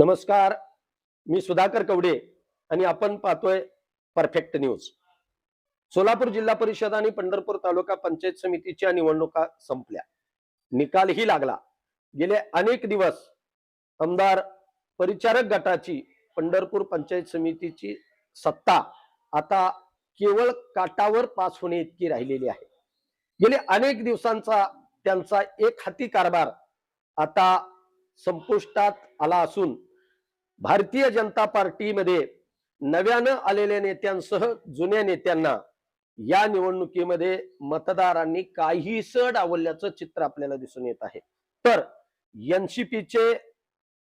नमस्कार, मी सुधाकर कवडे आणि आपण पाहतोय परफेक्ट न्यूज। सोलापूर जिल्हा परिषद आणि पंढरपूर तालुका पंचायत समितीच्या निवडणुका संपल्या, निकालही लागला। गेले अनेक दिवस आमदार परिचारक गटाची पंढरपूर पंचायत समितीची सत्ता आता केवळ काटावर पास होणे इतकी राहिलेली आहे। गेले अनेक दिवसांचा त्यांचा एक हाती कारभार आता संपुष्टात आला असून भारतीय जनता पार्टीमध्ये नव्यानं आलेल्या नेत्यांसह जुन्या नेत्यांना या निवडणुकीमध्ये मतदारांनी काहीस डावलल्याचं चित्र आपल्याला दिसून येत आहे। तर एनसीपीचे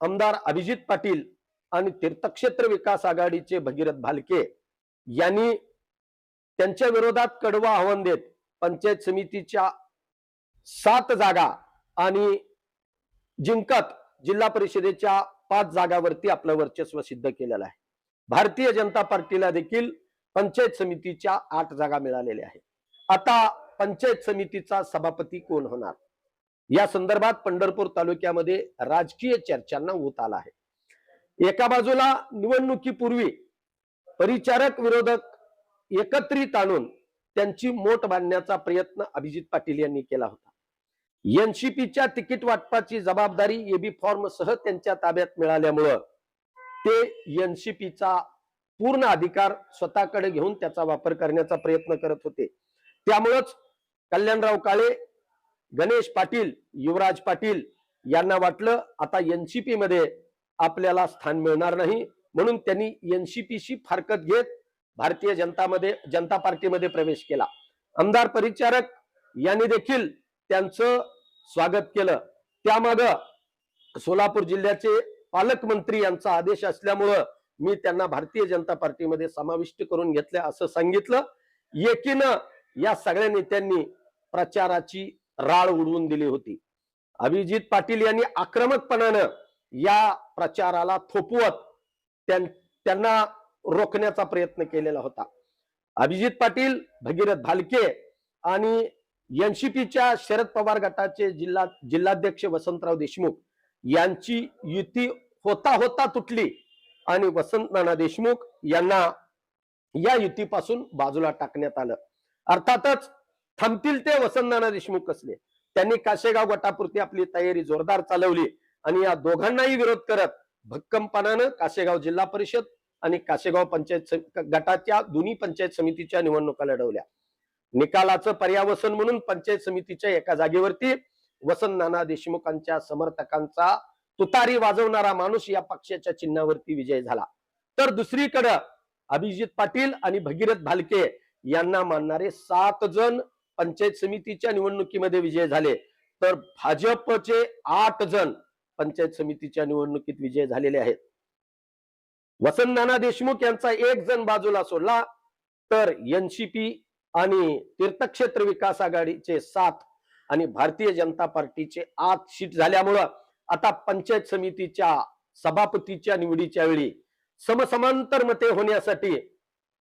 आमदार अभिजित पाटील आणि तीर्थक्षेत्र विकास आघाडीचे भगीरथ भालके यांनी त्यांच्या विरोधात कडवं आव्हान देत पंचायत समितीच्या 7 जागा आणि जिंकत जिल्हा परिषदेच्या 5 जागावरती आपलं वर्चस्व सिद्ध केलेलं आहे। भारतीय जनता पार्टीला देखील पंचायत समितीच्या 8 जागा मिळालेल्या आहेत। आता पंचायत समितीचा सभापती कोण होणार या संदर्भात पंढरपूर तालुक्यामध्ये राजकीय चर्चांना ऊत आला आहे। एका बाजूला निवडणुकीपूर्वी परिचारक विरोधक एकत्रित आणून त्यांची मोट बांधण्याचा प्रयत्न अभिजित पाटील यांनी केला होता। एनसीपीच्या तिकीट वाटपाची जबाबदारी एबी फॉर्म सह त्यांच्या ताब्यात मिळाल्यामुळे ते एनसीपीचा पूर्ण अधिकार स्वतःकडे घेऊन त्याचा वापर करण्याचा प्रयत्न करत होते। त्यामुळेच कल्याणराव काळे, गणेश पाटील, युवराज पाटील यांना वाटलं आता एनसीपी मध्ये आपल्याला स्थान मिळणार नाही, म्हणून त्यांनी एनसीपीशी फारकत घेत भारतीय जनता पार्टीमध्ये प्रवेश केला। आमदार परिचारक यांनी देखील त्यांचं स्वागत केलं। त्यामागे सोलापूर जिल्ह्याचे पालकमंत्री यांचा आदेश असल्यामुळे मी त्यांना भारतीय जनता पार्टीमध्ये समाविष्ट करून घेतले असं सांगितलं। एकीनं या सगळ्या नेत्यांनी प्रचाराची राळ उडवून दिली होती। अभिजित पाटील यांनी आक्रमकपणाने या प्रचाराला थोपवत त्यांना रोखण्याचा प्रयत्न केलेला होता। अभिजित पाटील, भगीरथ भालके आणि एनसीपीच्या शरद पवार गटाचे जिल्हाध्यक्ष वसंतराव देशमुख यांची युती होता होता तुटली आणि वसंत नाना देशमुख यांना या युतीपासून बाजूला टाकण्यात आलं। अर्थातच थांबतील ते वसंत नाना देशमुख असले, त्यांनी काशेगाव गटापुरती आपली तयारी जोरदार चालवली आणि या दोघांनाही विरोध करत भक्कमपणाने काशेगाव जिल्हा परिषद आणि काशेगाव पंचायत गटाच्या दोन्ही पंचायत समितीच्या निवडणुका लढवल्या। निकालाचं पर्यावसन म्हणून पंचायत समितीच्या एका जागेवरती वसंत नाना देशमुखांच्या समर्थकांचा तुतारी वाजवणारा माणूस या पक्षाच्या चिन्हावरती विजय झाला। तर दुसरीकडे अभिजित पाटील आणि भगीरथ भालके यांना मानणारे 7 जण पंचायत समितीच्या निवडणुकीमध्ये विजय झाले, तर भाजपचे 8 जण पंचायत समितीच्या निवडणुकीत विजय झालेले आहेत। वसंत नाना देशमुख यांचा 1 जण बाजूला सोडला तर एनसीपी आणि तीर्थक्षेत्र विकास आघाडीचे 7 आणि भारतीय जनता पार्टीचे 8 सीट झाल्यामुळे आता पंचायत समितीच्या सभापतीच्या निवडीच्या वेळी समसमांतर मते होण्यासाठी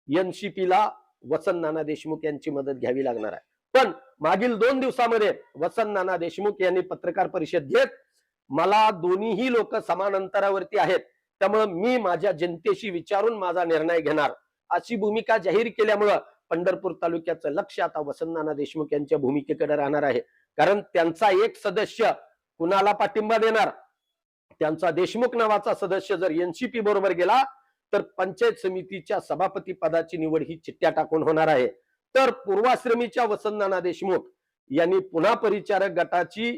एनसीपीला वसंत नाना देशमुख यांची मदत घ्यावी लागणार आहे। पण मागील 2 दिवसामध्ये वसंत नाना देशमुख यांनी पत्रकार परिषद घेत मला दोन्हीही लोक समान अंतरावरती आहेत, त्यामुळे मी माझ्या जनतेशी विचारून माझा निर्णय घेणार अशी भूमिका जाहीर केल्यामुळे पंढरपूर तालुक्याचं लक्ष आता वसंत नाना देशमुख यांच्या भूमिकेकडे राहणार आहे। कारण त्यांचा एक सदस्य कुणाला पाठिंबा देणार, त्यांचा देशमुख नावाचा सदस्य जर एनसीपी बरोबर गेला तर पंचायत समितीच्या सभापती पदाची निवड ही चिठ्ठ्या टाकून होणार आहे। तर पूर्वाश्रमीच्या वसंत नाना देशमुख यांनी पुन्हा परिचारक गटाची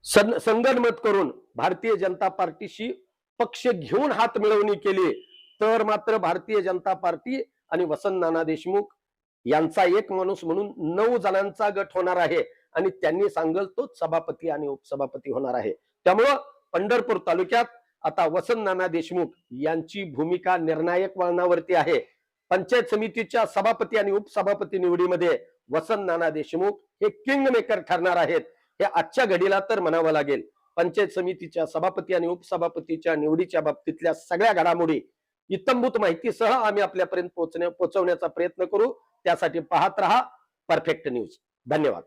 संगनमत करून भारतीय जनता पार्टीशी पक्ष घेऊन हात मिळवणी केली, तर मात्र भारतीय जनता पार्टी आणि वसंत नाना देशमुख यांचा एक माणूस म्हणून 9 जणांचा गट होणार आहे आणि त्यांनी सांगल तोच सभापती आणि उपसभापती होणार आहे। त्यामुळे पंढरपूर तालुक्यात आता वसंत नाना देशमुख यांची भूमिका निर्णायक वळणावरती आहे। पंचायत समितीच्या सभापती आणि उपसभापती निवडीमध्ये वसंत नाना देशमुख हे किंग मेकर ठरणार आहेत, हे आजच्या घडीला तर म्हणावं लागेल। पंचायत समितीच्या सभापती आणि उपसभापतीच्या निवडीच्या बाबतीतल्या सगळ्या घडामोडी इत्थंभूत माहितीसह आम्ही आपल्यापर्यंत पोहोचवण्याचा प्रयत्न करू। त्यासाठी पाहत रहा परफेक्ट न्यूज। धन्यवाद।